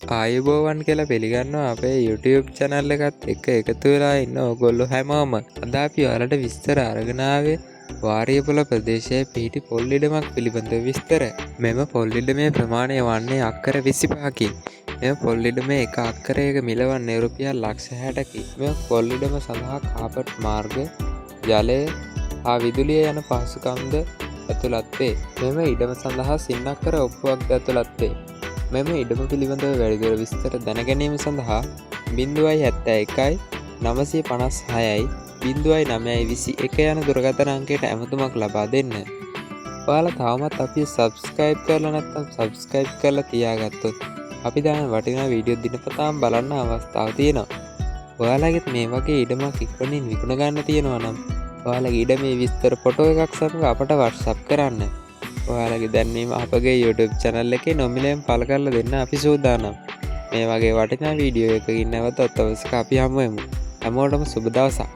ආයුබෝවන් කියලා පිළිගන්නවා අපේ YouTube channel එකත් එක්ක එකතු වෙලා ඉන්න ඕගොල්ලෝ හැමෝම. අද අපි ඔයාලට විස්තර අරගෙන ආවේ වාරියපොළ ප්‍රදේශයේ පිහිටි පොල් ඉඩමක් පිළිබඳව විස්තර. මෙම පොල් ඉඩමේ ප්‍රමාණය වන්නේ අක්කර 25කින්. මෙම පොල් ඉඩමේ එක අක්කරයක මිල වන්නේ රුපියල් ලක්ෂ 60කි. මෙම පොල් ඉඩම සඳහා කාපට් මාර්ග, ජලය හා විදුලිය යන පහසුකම්ද ඇතුළත් වේ. මෙම ඉඩම සඳහා සින්නක්කර ඔප්පුවක්ද ඇතුළත් වේ. මෙම ඉඩම පිළිබඳව වැඩිදුර විස්තර දැනගැනීම සඳහා 071යි 956යි 0921 යන දුරකථන අංකයට ඇමතුමක් ලබා දෙන්න. ඔයාලා තවමත් අපි subscribe කරලා නැත්නම් subscribe කරලා තියාගත්තොත් අපි දාන වටිනා වීඩියෝ දිනපතාම බලන්න අවස්ථාව තියෙනවා. ඔයාලගෙත් මේ වගේ ඉඩමක් ඉක්මනින් විකුණ ගන්න තියෙනවා නම් ඔයාලගේ ඉඩමේ විස්තර ෆොටෝ එකක් සමග අපට WhatsApp කරන්න. ඔයාලගේ දැන්වීම අපගේ YouTube channel එකේ නොමිලයෙන් පළ කරලා දෙන්න අපි සූදානම්. මේ වගේ වටිනා වීඩියෝ එකකින් නැවතත් දවසක අපි හමු වෙමු. හැමෝටම සුබ දවසක්.